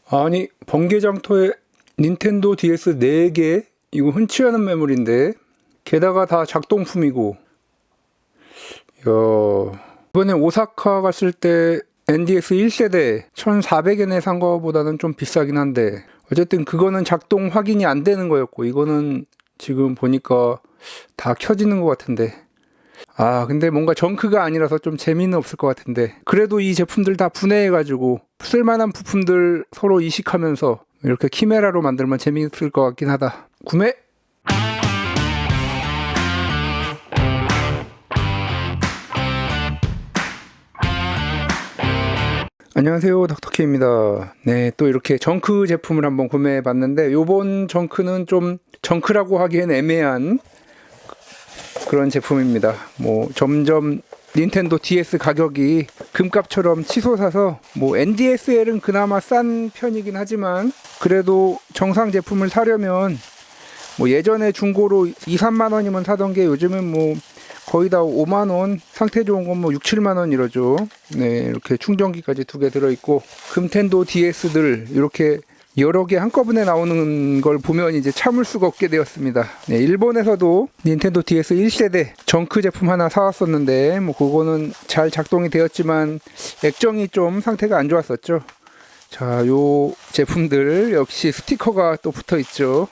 아니, 번개장터에 닌텐도 DS 4개? 이거 흔치 않은 매물인데, 게다가 다 작동품이고. 이번에 오사카 갔을 때 NDS 1세대 1400엔에 산 거보다는 좀 비싸긴 한데, 어쨌든 그거는 작동 확인이 안 되는 거였고, 이거는 지금 보니까 다 켜지는 것 같은데. 근데 뭔가 정크가 아니라서 좀 재미는 없을 것 같은데, 그래도 이 제품들 다 분해해가지고 쓸만한 부품들 서로 이식하면서 이렇게 키메라로 만들면 재미있을 것 같긴 하다. 구매! 안녕하세요, 닥터케입니다. 네, 또 이렇게 정크 제품을 한번 구매해 봤는데, 요번 정크는 좀 정크라고 하기엔 애매한 그런 제품입니다. 뭐 점점 닌텐도 DS 가격이 금값처럼 치솟아서, 뭐 NDSL은 그나마 싼 편이긴 하지만 그래도 정상 제품을 사려면 뭐 예전에 중고로 2, 3만 원이면 사던 게 요즘은 뭐 거의 다 5만 원, 상태 좋은 건 뭐 6, 7만 원 이러죠. 네, 이렇게 충전기까지 2개 들어있고, 금텐도 DS들 이렇게 여러 개 한꺼번에 나오는 걸 보면 이제 참을 수가 없게 되었습니다. 네, 일본에서도 닌텐도 DS 1세대 정크 제품 하나 사왔었는데, 뭐 그거는 잘 작동이 되었지만 액정이 좀 상태가 안 좋았었죠. 자, 요 제품들 역시 스티커가 또 붙어 있죠.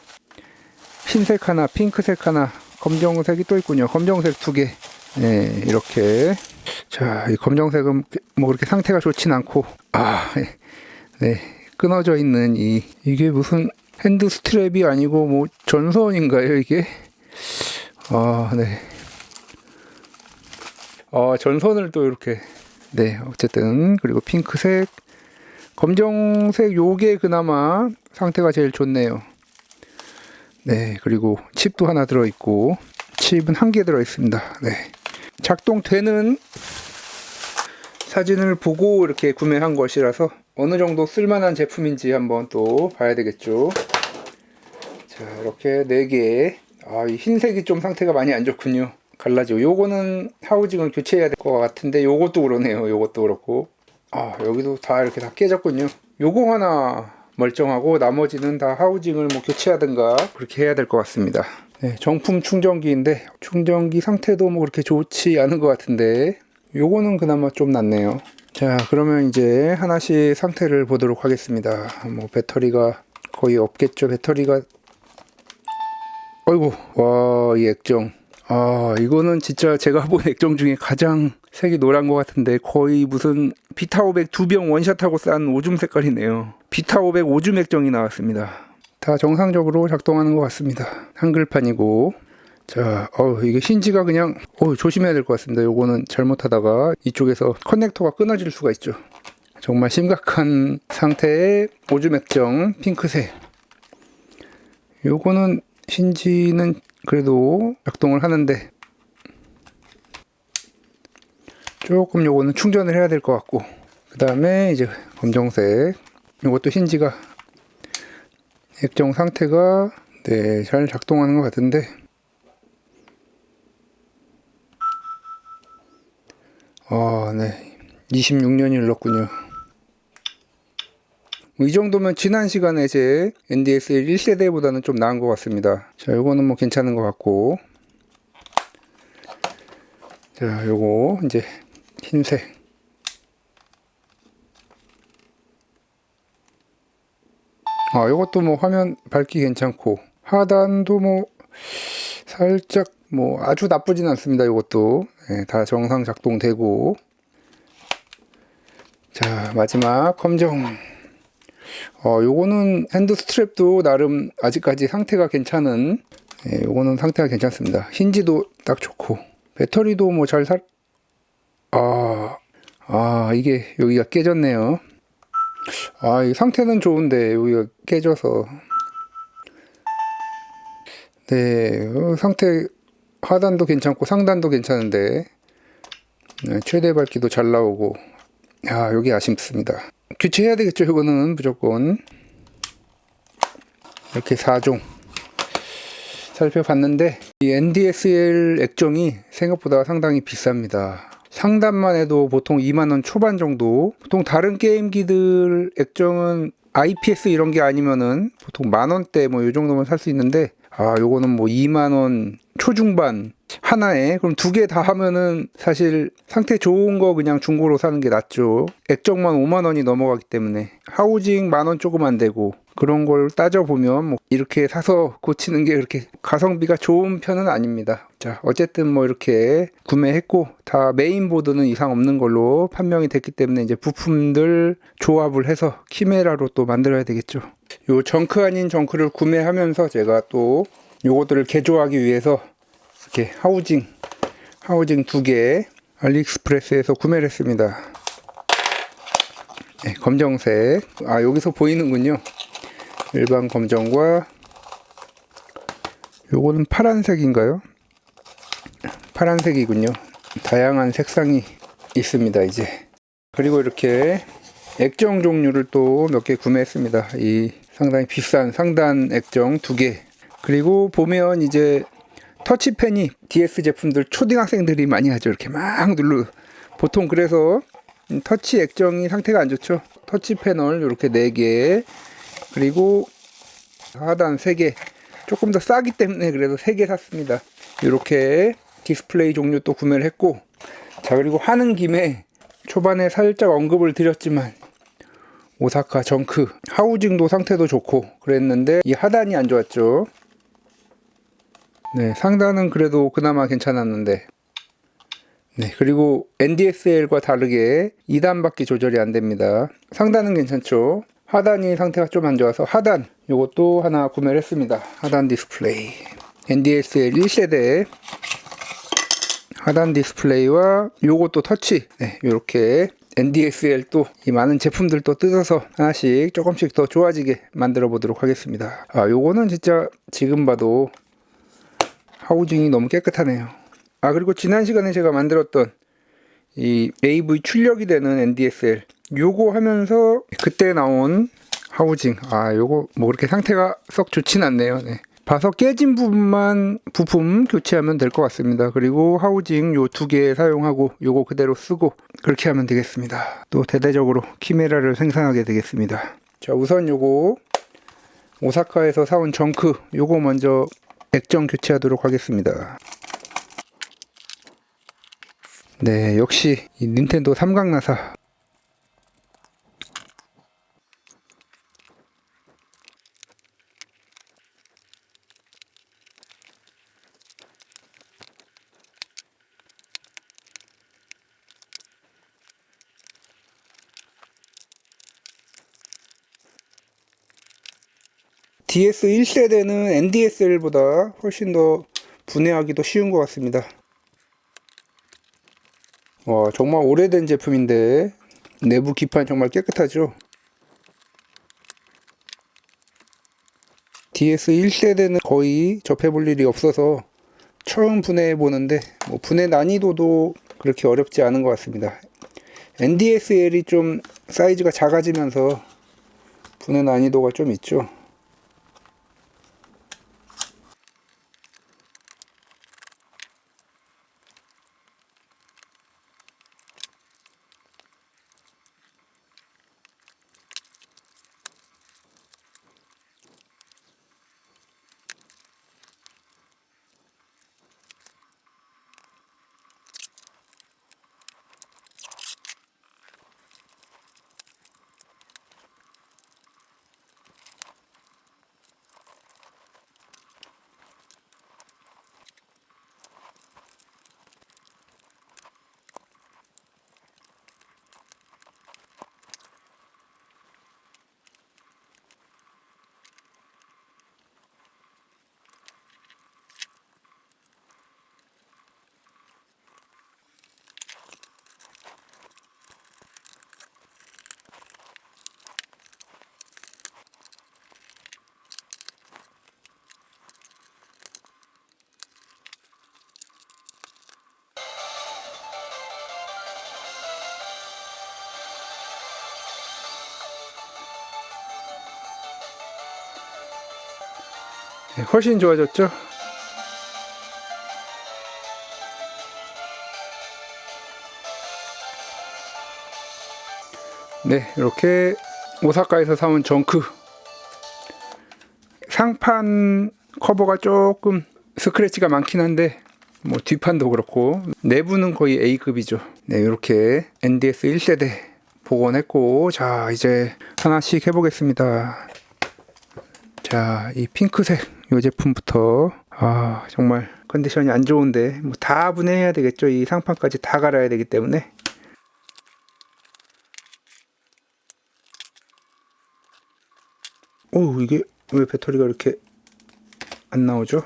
흰색 하나, 핑크색 하나, 검정색이 또 있군요. 검정색 2개. 네, 이렇게. 자, 이 검정색은 뭐 그렇게 상태가 좋진 않고, 네, 끊어져 있는 이게 무슨 핸드 스트랩이 아니고 뭐 전선인가요, 이게? 네. 전선을 또 이렇게. 네, 어쨌든. 그리고 핑크색, 검정색 요게 그나마 상태가 제일 좋네요. 네, 그리고 칩도 하나 들어있고, 칩은 1개 들어있습니다. 네. 작동되는 사진을 보고 이렇게 구매한 것이라서 어느 정도 쓸만한 제품인지 한번 또 봐야 되겠죠. 자, 이렇게 4개. 이 흰색이 좀 상태가 많이 안 좋군요. 갈라지고. 요거는 하우징을 교체해야 될 것 같은데, 요것도 그러네요. 요것도 그렇고. 여기도 다 이렇게 다 깨졌군요. 요거 하나 멀쩡하고 나머지는 다 하우징을 뭐 교체하든가 그렇게 해야 될 것 같습니다. 네, 정품 충전기인데 충전기 상태도 뭐 그렇게 좋지 않은 것 같은데, 요거는 그나마 좀 낫네요. 자, 그러면 이제 하나씩 상태를 보도록 하겠습니다. 뭐 배터리가 거의 없겠죠. 배터리가, 어이구, 와, 이 액정, 이거는 진짜 제가 본 액정 중에 가장 색이 노란 것 같은데, 거의 무슨 비타500 2병 원샷하고 싼 오줌 색깔이네요. 비타500 오줌 액정이 나왔습니다. 다 정상적으로 작동하는 것 같습니다. 한글판이고. 자, 이게 힌지가 그냥, 조심해야 될 것 같습니다. 요거는 잘못하다가 이쪽에서 커넥터가 끊어질 수가 있죠. 정말 심각한 상태의 오줌 액정, 핑크색. 요거는 힌지는 그래도 작동을 하는데, 조금 요거는 충전을 해야 될 것 같고, 그 다음에 이제 검정색, 요것도 힌지가 액정 상태가 네, 잘 작동하는 것 같은데, 네, 26년이 흘렀군요. 이 정도면 지난 시간에 제 NDSL 1세대보다는 좀 나은 것 같습니다. 자, 요거는 뭐 괜찮은 것 같고, 자, 요거 이제 흰색. 요것도 뭐 화면 밝기 괜찮고, 하단도 뭐 살짝 뭐 아주 나쁘진 않습니다. 요것도 네, 다 정상 작동되고. 자, 마지막 검정. 요거는 핸드 스트랩도 나름 아직까지 상태가 괜찮은, 요거는 상태가 괜찮습니다. 힌지도 딱 좋고, 배터리도 뭐 잘 이게 여기가 깨졌네요. 이 상태는 좋은데 여기가 깨져서. 네, 상태 하단도 괜찮고 상단도 괜찮은데, 네, 최대 밝기도 잘 나오고. 여기 아쉽습니다. 교체해야 되겠죠. 이거는 무조건. 이렇게 4종 살펴봤는데, 이 NDSL 액정이 생각보다 상당히 비쌉니다. 상단만 해도 보통 2만원 초반 정도. 보통 다른 게임기들 액정은 IPS 이런 게 아니면은 보통 10,000원대 뭐 요 정도면 살 수 있는데, 요거는 뭐 20,000원 초중반 하나에. 그럼 두 개 다 하면은 사실 상태 좋은 거 그냥 중고로 사는 게 낫죠. 액정만 50,000원이 넘어가기 때문에. 하우징 10,000원 조금 안 되고, 그런 걸 따져보면 뭐 이렇게 사서 고치는 게 그렇게 가성비가 좋은 편은 아닙니다. 자, 어쨌든 뭐 이렇게 구매했고, 다 메인보드는 이상 없는 걸로 판명이 됐기 때문에 이제 부품들 조합을 해서 키메라로 또 만들어야 되겠죠. 요 정크 아닌 정크를 구매하면서 제가 또 요것들을 개조하기 위해서 이렇게 하우징 2개 알리익스프레스에서 구매를 했습니다. 네, 검정색. 여기서 보이는군요. 일반 검정과 요거는 파란색인가요? 파란색이군요. 다양한 색상이 있습니다. 이제 그리고 이렇게 액정 종류를 또 몇 개 구매했습니다. 이 상당히 비싼 상단 액정 2개. 그리고 보면 이제 터치펜이 DS 제품들 초등학생들이 많이 하죠. 이렇게 막 보통 그래서 터치 액정이 상태가 안 좋죠. 터치 패널 이렇게 4개, 그리고 하단 3개. 조금 더 싸기 때문에 그래도 3개 샀습니다. 이렇게 디스플레이 종류 또 구매를 했고, 자, 그리고 하는 김에 초반에 살짝 언급을 드렸지만 오사카 정크 하우징도 상태도 좋고 그랬는데 이 하단이 안 좋았죠. 네, 상단은 그래도 그나마 괜찮았는데, 네, 그리고 NDSL과 다르게 2단밖에 조절이 안 됩니다. 상단은 괜찮죠. 하단이 상태가 좀 안 좋아서 하단 요것도 하나 구매를 했습니다. 하단 디스플레이 NDSL 1세대 하단 디스플레이와 요것도 터치, 네, 요렇게 NDSL 또 이 많은 제품들 또 뜯어서 하나씩 조금씩 더 좋아지게 만들어 보도록 하겠습니다. 요거는 진짜 지금 봐도 하우징이 너무 깨끗하네요. 그리고 지난 시간에 제가 만들었던 이 AV 출력이 되는 NDSL 요거 하면서 그때 나온 하우징, 요거 뭐 그렇게 상태가 썩 좋진 않네요. 네. 봐서 깨진 부분만 부품 교체하면 될 것 같습니다. 그리고 하우징 요 2개 사용하고 요거 그대로 쓰고 그렇게 하면 되겠습니다. 또 대대적으로 키메라를 생산하게 되겠습니다. 자, 우선 요거 오사카에서 사온 정크 요거 먼저 액정 교체하도록 하겠습니다. 네, 역시 이 닌텐도 삼각나사. DS 1세대는 NDSL보다 훨씬 더 분해하기도 쉬운 것 같습니다. 정말 오래된 제품인데 내부 기판 정말 깨끗하죠. DS 1세대는 거의 접해볼 일이 없어서 처음 분해해 보는데 뭐 분해 난이도도 그렇게 어렵지 않은 것 같습니다. NDSL이 좀 사이즈가 작아지면서 분해 난이도가 좀 있죠. 네, 훨씬 좋아졌죠. 네, 이렇게 오사카에서 사온 정크. 상판 커버가 조금 스크래치가 많긴 한데 뭐 뒷판도 그렇고 내부는 거의 A급이죠. 네, 이렇게 NDS 1세대 복원했고, 자 이제 하나씩 해보겠습니다. 자, 이 핑크색 이 제품부터, 아 정말 컨디션이 안 좋은데 뭐 다 분해해야 되겠죠. 이 상판까지 다 갈아야 되기 때문에. 오, 이게 왜 배터리가 이렇게 안 나오죠?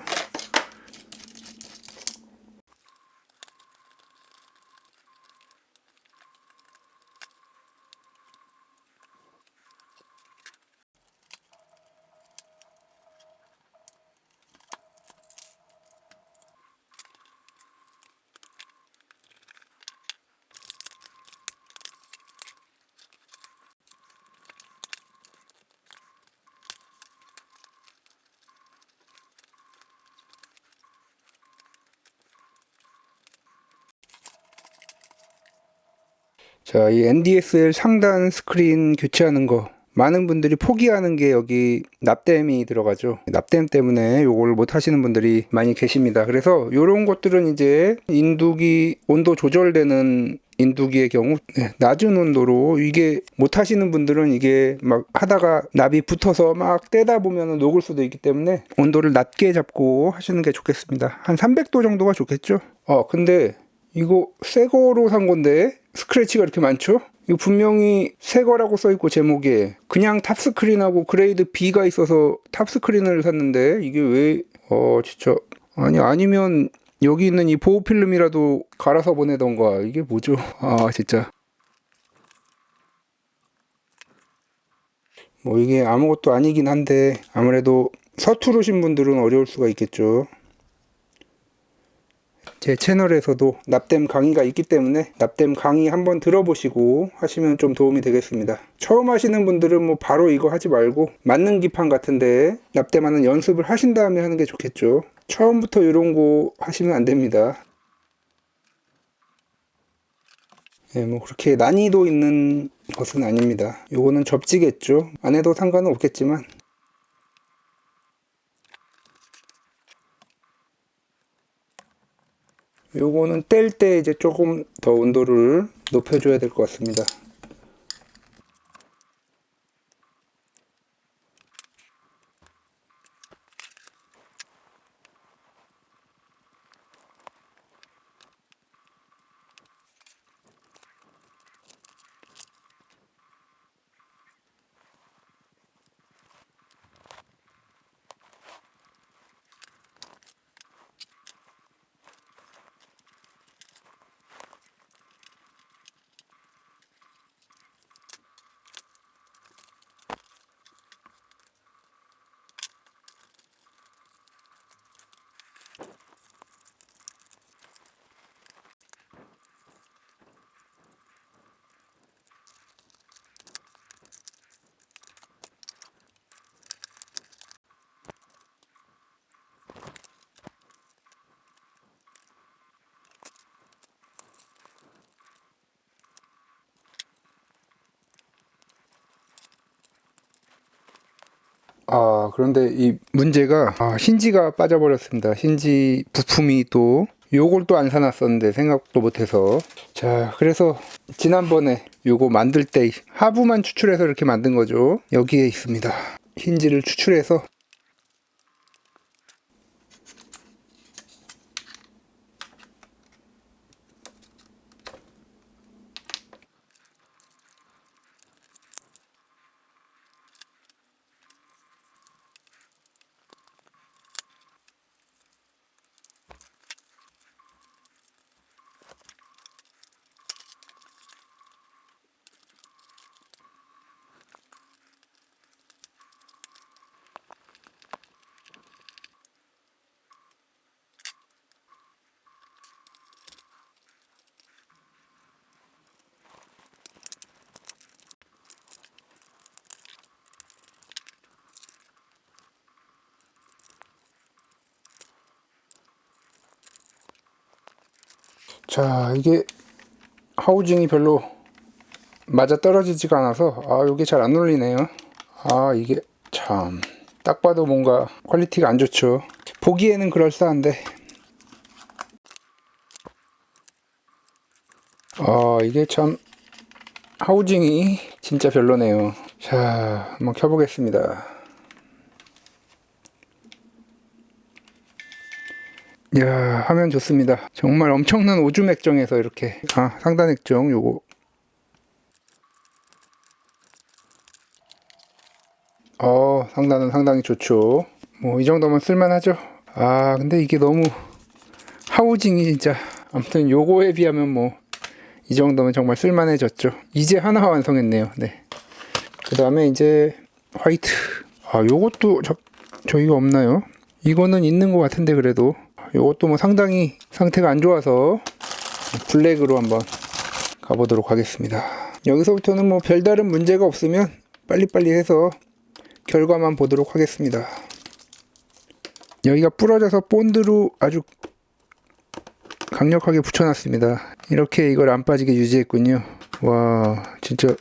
자, 이 NDSL 상단 스크린 교체하는 거 많은 분들이 포기하는 게 여기 납땜이 들어가죠. 납땜 때문에 요걸 못 하시는 분들이 많이 계십니다. 그래서 요런 것들은 이제 인두기 온도 조절되는 인두기의 경우 낮은 온도로, 이게 못 하시는 분들은 이게 막 하다가 납이 붙어서 막 떼다 보면 녹을 수도 있기 때문에 온도를 낮게 잡고 하시는 게 좋겠습니다. 한 300도 정도가 좋겠죠. 근데 이거 새 거로 산 건데 스크래치가 이렇게 많죠? 이거 분명히 새 거라고 써있고 제목에 그냥 탑스크린하고 그레이드 B가 있어서 탑스크린을 샀는데 이게 왜 진짜 아니면 여기 있는 이 보호 필름이라도 갈아서 보내던가. 이게 뭐죠? 진짜 뭐 이게 아무것도 아니긴 한데 아무래도 서투르신 분들은 어려울 수가 있겠죠. 제 채널에서도 납땜 강의가 있기 때문에 납땜 강의 한번 들어보시고 하시면 좀 도움이 되겠습니다. 처음 하시는 분들은 뭐 바로 이거 하지 말고 맞는 기판 같은데 납땜하는 연습을 하신 다음에 하는 게 좋겠죠. 처음부터 이런 거 하시면 안 됩니다. 네, 뭐 그렇게 난이도 있는 것은 아닙니다. 요거는 접지겠죠. 안 해도 상관은 없겠지만. 요거는 뗄 때 이제 조금 더 온도를 높여줘야 될 것 같습니다. 그런데 이 문제가 힌지가 빠져버렸습니다. 힌지 부품이 또 요걸 또 안 사놨었는데 생각도 못해서. 자, 그래서 지난번에 요거 만들 때 하부만 추출해서 이렇게 만든 거죠. 여기에 있습니다. 힌지를 추출해서. 자, 이게 하우징이 별로 맞아 떨어지지가 않아서 요게 잘 안 눌리네요. 이게 참 딱 봐도 뭔가 퀄리티가 안 좋죠. 보기에는 그럴싸한데 이게 참 하우징이 진짜 별로네요. 자, 한번 켜보겠습니다. 이야, 화면 좋습니다. 정말 엄청난 오줌 액정에서 이렇게 상단 액정 요거 상단은 상당히 좋죠. 뭐 이 정도면 쓸만하죠. 근데 이게 너무 하우징이 진짜 아무튼 요거에 비하면 뭐 이 정도면 정말 쓸만해졌죠. 이제 하나 완성했네요. 네. 그 다음에 이제 화이트. 요것도 저희가 없나요? 이거는 있는 것 같은데 그래도 요것도 뭐 상당히 상태가 안 좋아서 블랙으로 한번 가보도록 하겠습니다. 여기서부터는 뭐 별다른 문제가 없으면 빨리빨리 해서 결과만 보도록 하겠습니다. 여기가 부러져서 본드로 아주 강력하게 붙여놨습니다. 이렇게 이걸 안 빠지게 유지했군요. 와, 진짜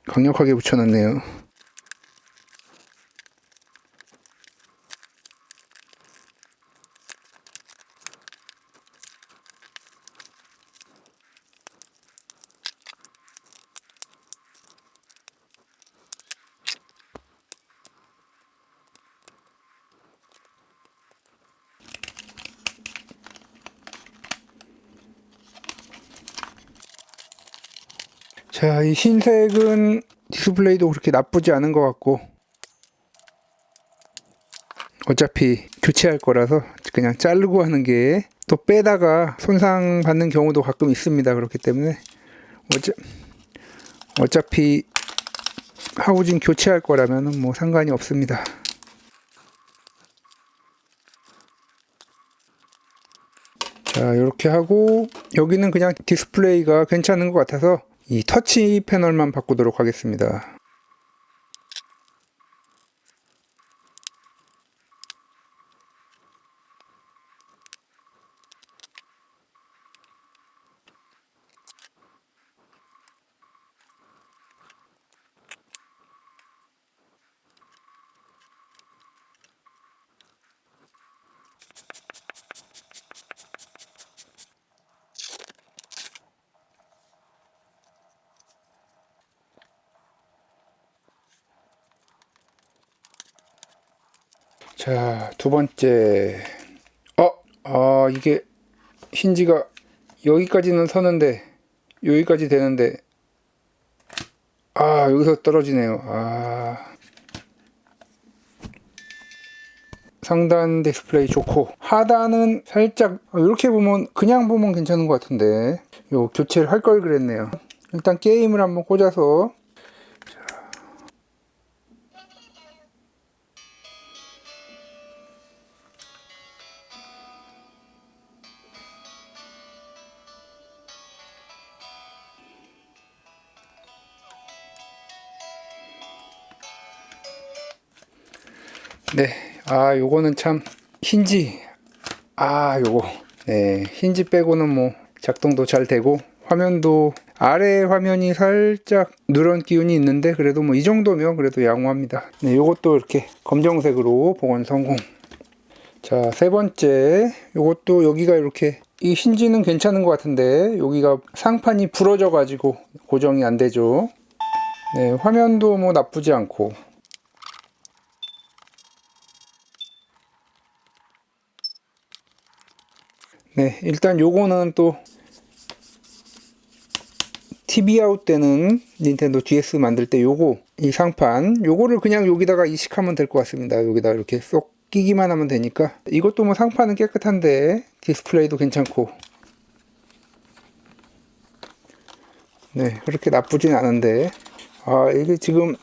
강력하게 붙여놨네요. 자, 이 흰색은 디스플레이도 그렇게 나쁘지 않은 것 같고 어차피 교체할 거라서 그냥 자르고 하는 게 또 빼다가 손상 받는 경우도 가끔 있습니다. 그렇기 때문에 어차피 하우징 교체할 거라면 뭐 상관이 없습니다. 자, 이렇게 하고 여기는 그냥 디스플레이가 괜찮은 것 같아서 이 터치 패널만 바꾸도록 하겠습니다. 자, 두 번째. 이게 힌지가 여기까지는 서는데 여기까지 되는데 여기서 떨어지네요. 상단 디스플레이 좋고 하단은 살짝 이렇게 보면 그냥 보면 괜찮은 것 같은데 요 교체를 할 걸 그랬네요. 일단 게임을 한번 꽂아서 네, 요거는 참 힌지 요거 힌지 빼고는 뭐 작동도 잘 되고 화면도 아래 화면이 살짝 누런 기운이 있는데 그래도 뭐 이 정도면 그래도 양호합니다. 네, 요것도 이렇게 검정색으로 복원 성공. 자, 세 번째 요것도 여기가 이렇게 이 힌지는 괜찮은 것 같은데 여기가 상판이 부러져 가지고 고정이 안 되죠. 네, 화면도 뭐 나쁘지 않고 네, 일단 요거는 또 TV 아웃 때는 닌텐도 DS 만들 때 요거 이 상판 요거를 그냥 여기다가 이식하면 될 것 같습니다. 여기다 이렇게 쏙 끼기만 하면 되니까 이것도 뭐 상판은 깨끗한데 디스플레이도 괜찮고 네, 그렇게 나쁘진 않은데 이게 지금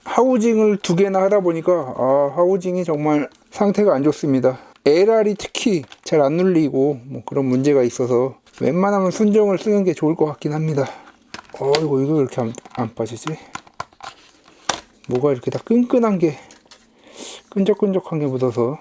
하우징을 두 개나 하다 보니까 하우징이 정말 상태가 안 좋습니다. LR이 특히 잘 안 눌리고 뭐 그런 문제가 있어서 웬만하면 순정을 쓰는 게 좋을 것 같긴 합니다. 이거 이렇게 안 빠지지? 뭐가 이렇게 다 끈끈한 게 끈적끈적한 게 묻어서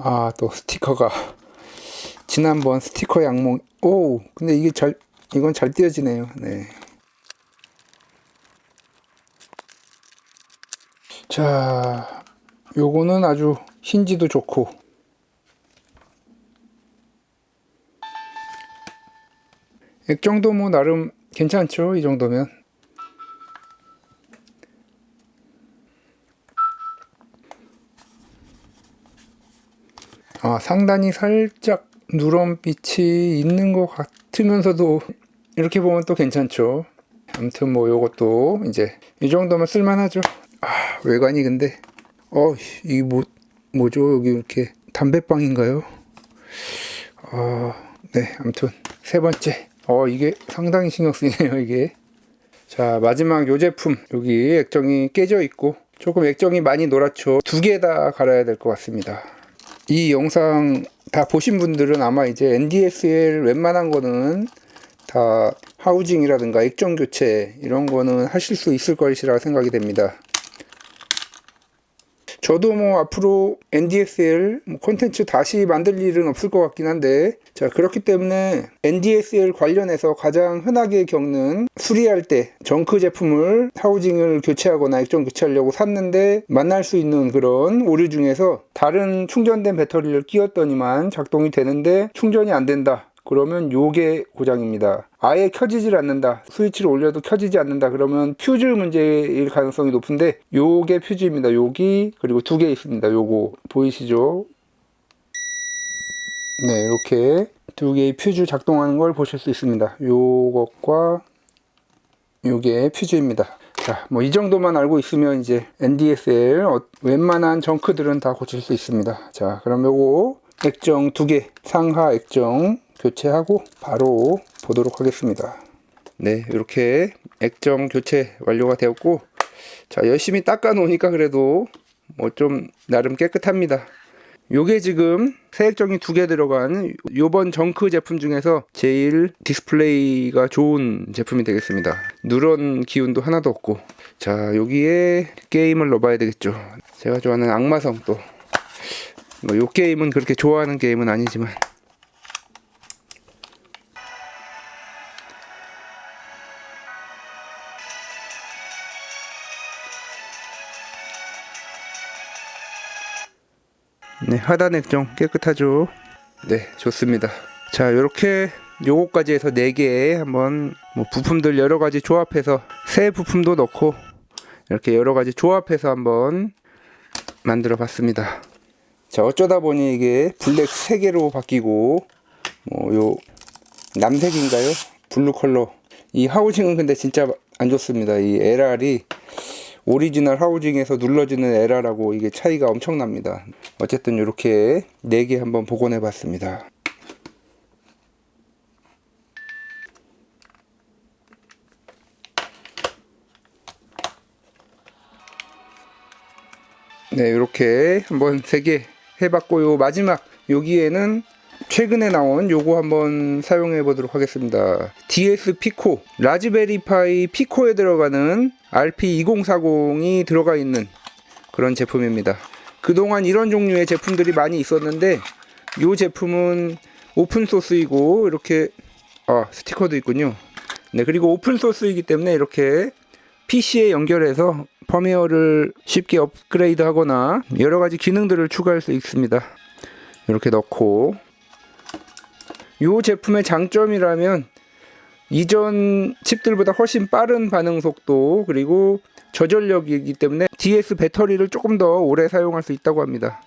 아, 또 스티커가 지난번 스티커 양몽. 오, 근데 이건 잘 띄어지네요. 네. 자, 요거는 아주 힌지도 좋고, 액정도 뭐 나름 괜찮죠, 이 정도면. 아, 상단이 살짝 누런빛이 있는 것 같으면서도 이렇게 보면 또 괜찮죠. 아무튼 뭐 요것도 이제 이 정도면 쓸만하죠. 아, 외관이 근데 이 뭐죠? 여기 이렇게 담배빵인가요? 네, 아무튼 세 번째. 이게 상당히 신경 쓰이네요, 이게. 자, 마지막 요 제품. 여기 액정이 깨져 있고 조금 액정이 많이 노랗죠. 두 개 다 갈아야 될 것 같습니다. 이 영상 다 보신 분들은 아마 이제 NDSL 웬만한 거는 다 하우징이라든가 액정 교체 이런 거는 하실 수 있을 것이라 생각이 됩니다. 저도 뭐 앞으로 NDSL 콘텐츠 다시 만들 일은 없을 것 같긴 한데, 자, 그렇기 때문에 NDSL 관련해서 가장 흔하게 겪는 수리할 때 정크 제품을 하우징을 교체하거나 액정 교체하려고 샀는데 만날 수 있는 그런 오류 중에서 다른 충전된 배터리를 끼웠더니만 작동이 되는데 충전이 안 된다. 그러면 요게 고장입니다. 아예 켜지질 않는다. 스위치를 올려도 켜지지 않는다. 그러면 퓨즈 문제일 가능성이 높은데 요게 퓨즈입니다. 여기 그리고 두 개 있습니다. 요거 보이시죠? 네, 이렇게 두 개의 퓨즈 작동하는 걸 보실 수 있습니다. 요것과 요게 퓨즈입니다. 자, 뭐 이 정도만 알고 있으면 이제 NDSL 웬만한 정크들은 다 고칠 수 있습니다. 자, 그럼 요거 액정 두 개, 상하 액정 교체하고 바로 보도록 하겠습니다. 네, 이렇게 액정 교체 완료가 되었고, 자, 열심히 닦아 놓으니까 그래도 뭐 좀 나름 깨끗합니다. 요게 지금 새 액정이 두 개 들어간 요번 정크 제품 중에서 제일 디스플레이가 좋은 제품이 되겠습니다. 누런 기운도 하나도 없고. 자, 여기에 게임을 넣어봐야 되겠죠. 제가 좋아하는 악마성 또. 뭐 요 게임은 그렇게 좋아하는 게임은 아니지만. 네, 하단 액정 깨끗하죠. 네, 좋습니다. 자, 요렇게 요거까지 해서 4개 한번 뭐 부품들 여러가지 조합해서 새 부품도 넣고 이렇게 여러가지 조합해서 한번 만들어 봤습니다. 자, 어쩌다 보니 이게 블랙 3개로 바뀌고 뭐 요 남색인가요? 블루 컬러. 이 하우징은 근데 진짜 안 좋습니다. 이 LR이 오리지널 하우징에서 눌러지는 에러라고 이게 차이가 엄청납니다. 어쨌든 이렇게 4개 한번 복원해 봤습니다. 네, 이렇게 한번 3개 해봤고, 요 마지막 여기에는 최근에 나온 요거 한번 사용해 보도록 하겠습니다. DS 피코, 라즈베리파이 피코에 들어가는 RP2040이 들어가 있는 그런 제품입니다. 그동안 이런 종류의 제품들이 많이 있었는데 요 제품은 오픈소스이고 이렇게 스티커도 있군요. 네, 그리고 오픈소스이기 때문에 이렇게 PC에 연결해서 펌웨어를 쉽게 업그레이드 하거나 여러가지 기능들을 추가할 수 있습니다. 이렇게 넣고, 이 제품의 장점이라면 이전 칩들보다 훨씬 빠른 반응 속도 그리고 저전력이기 때문에 DS 배터리를 조금 더 오래 사용할 수 있다고 합니다.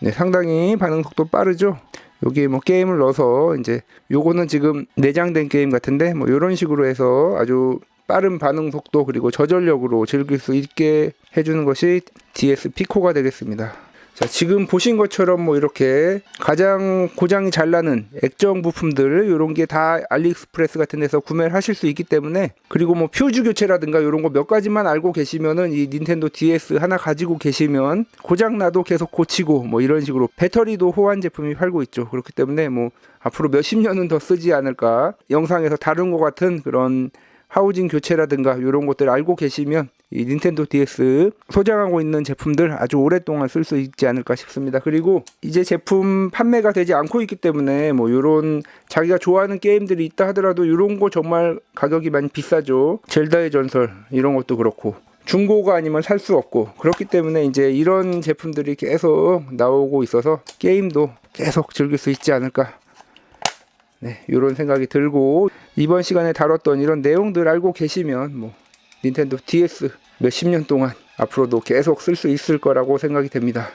네, 상당히 반응 속도 빠르죠. 여기에 뭐 게임을 넣어서 이제 요거는 지금 내장된 게임 같은데 뭐 이런 식으로 해서 아주 빠른 반응 속도 그리고 저전력으로 즐길 수 있게 해주는 것이 DS 피코가 되겠습니다. 자, 지금 보신 것처럼 뭐 이렇게 가장 고장이 잘 나는 액정 부품들 이런 게 다 알리익스프레스 같은 데서 구매를 하실 수 있기 때문에, 그리고 뭐 퓨즈 교체라든가 이런 거 몇 가지만 알고 계시면은 이 닌텐도 DS 하나 가지고 계시면 고장 나도 계속 고치고 뭐 이런 식으로 배터리도 호환 제품이 팔고 있죠. 그렇기 때문에 뭐 앞으로 몇십 년은 더 쓰지 않을까, 영상에서 다룬 것 같은 그런 하우징 교체라든가 이런 것들 알고 계시면 이 닌텐도 DS 소장하고 있는 제품들 아주 오랫동안 쓸 수 있지 않을까 싶습니다. 그리고 이제 제품 판매가 되지 않고 있기 때문에 뭐 이런 자기가 좋아하는 게임들이 있다 하더라도 이런 거 정말 가격이 많이 비싸죠. 젤다의 전설 이런 것도 그렇고 중고가 아니면 살 수 없고, 그렇기 때문에 이제 이런 제품들이 계속 나오고 있어서 게임도 계속 즐길 수 있지 않을까, 네, 이런 생각이 들고, 이번 시간에 다뤘던 이런 내용들 알고 계시면 뭐 닌텐도 DS 몇십 년 동안 앞으로도 계속 쓸 수 있을 거라고 생각이 됩니다.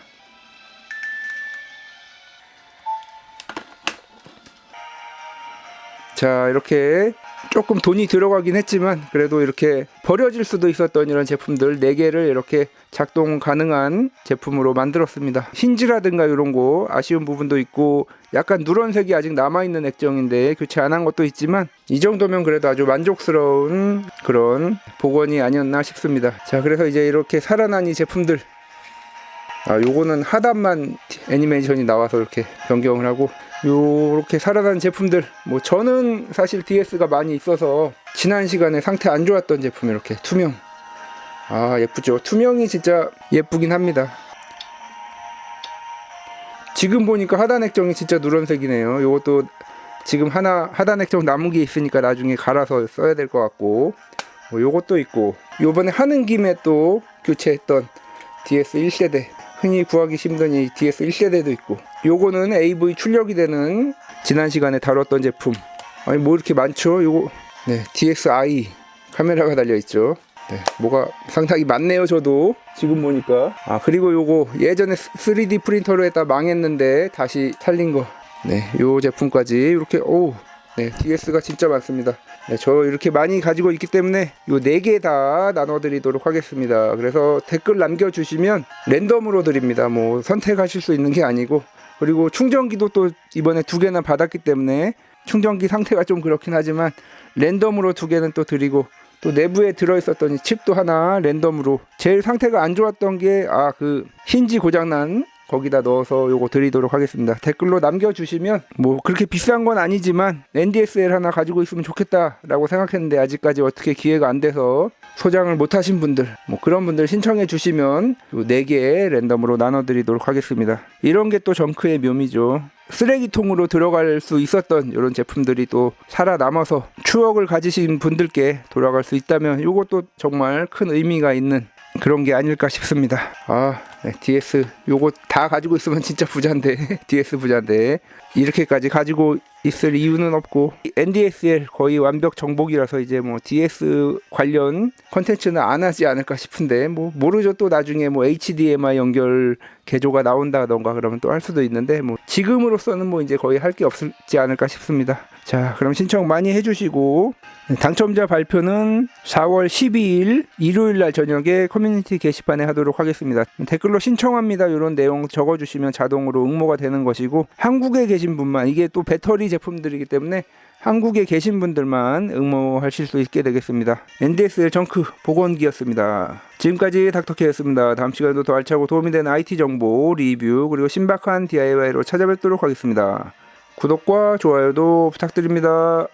자, 이렇게 조금 돈이 들어가긴 했지만 그래도 이렇게 버려질 수도 있었던 이런 제품들 4개를 이렇게 작동 가능한 제품으로 만들었습니다. 힌지라든가 이런 거 아쉬운 부분도 있고, 약간 누런색이 아직 남아있는 액정인데 교체 안 한 것도 있지만 이 정도면 그래도 아주 만족스러운 그런 복원이 아니었나 싶습니다. 자, 그래서 이제 이렇게 살아난 이 제품들, 요거는 하단만 애니메이션이 나와서 이렇게 변경을 하고, 요렇게 살아난 제품들, 뭐 저는 사실 DS가 많이 있어서 지난 시간에 상태 안 좋았던 제품, 이렇게 투명, 예쁘죠. 투명이 진짜 예쁘긴 합니다. 지금 보니까 하단 액정이 진짜 누런색이네요. 요것도 지금 하단 액정 남은 게 있으니까 나중에 갈아서 써야 될 것 같고, 뭐 요것도 있고, 요번에 하는 김에 또 교체했던 DS 1세대, 흔히 구하기 힘든 이 DS 1세대도 있고, 요거는 AV 출력이 되는 지난 시간에 다뤘던 제품. 아니 뭐 이렇게 많죠. 요거 DSi 카메라가 달려있죠. 네, 뭐가 상당히 많네요. 저도 지금 보니까. 그리고 요거 예전에 3D 프린터로 했다 망했는데 다시 살린 거, 요 제품까지 이렇게, DS가 진짜 많습니다. 저 이렇게 많이 가지고 있기 때문에 요 4개 다 나눠드리도록 하겠습니다. 그래서 댓글 남겨주시면 랜덤으로 드립니다. 뭐 선택하실 수 있는 게 아니고, 그리고 충전기도 또 이번에 2개나 받았기 때문에 충전기 상태가 좀 그렇긴 하지만 랜덤으로 2개는 또 드리고, 또 내부에 들어있었던 이 칩도 하나 랜덤으로, 제일 상태가 안 좋았던 게 그 힌지 고장난 거기다 넣어서 요거 드리도록 하겠습니다. 댓글로 남겨주시면, 뭐 그렇게 비싼 건 아니지만 NDSL 하나 가지고 있으면 좋겠다 라고 생각했는데 아직까지 어떻게 기회가 안 돼서 소장을 못 하신 분들, 뭐 그런 분들 신청해 주시면 요 4개 랜덤으로 나눠 드리도록 하겠습니다. 이런 게 또 정크의 묘미죠. 쓰레기통으로 들어갈 수 있었던 이런 제품들이 또 살아남아서 추억을 가지신 분들께 돌아갈 수 있다면 이것도 정말 큰 의미가 있는 그런 게 아닐까 싶습니다. DS 요거 다 가지고 있으면 진짜 부자인데 DS 부자인데 이렇게까지 가지고 있을 이유는 없고, NDSL 거의 완벽 정복이라서 이제 뭐 DS 관련 컨텐츠는 안 하지 않을까 싶은데, 뭐 모르죠. 또 나중에 뭐 HDMI 연결 개조가 나온다던가 그러면 또 할 수도 있는데, 뭐 지금으로서는 뭐 이제 거의 할 게 없지 않을까 싶습니다. 자, 그럼 신청 많이 해주시고, 당첨자 발표는 4월 12일 일요일날 저녁에 커뮤니티 게시판에 하도록 하겠습니다. 댓글로 신청합니다 이런 내용 적어주시면 자동으로 응모가 되는 것이고, 한국에 계신 분만, 이게 또 배터리 제품들이기 때문에 한국에 계신 분들만 응모하실 수 있게 되겠습니다. NDSL 정크 복원기였습니다. 지금까지 닥터케였습니다. 다음 시간에도 더 알차고 도움이 되는 IT 정보, 리뷰, 그리고 신박한 DIY로 찾아뵙도록 하겠습니다. 구독과 좋아요도 부탁드립니다.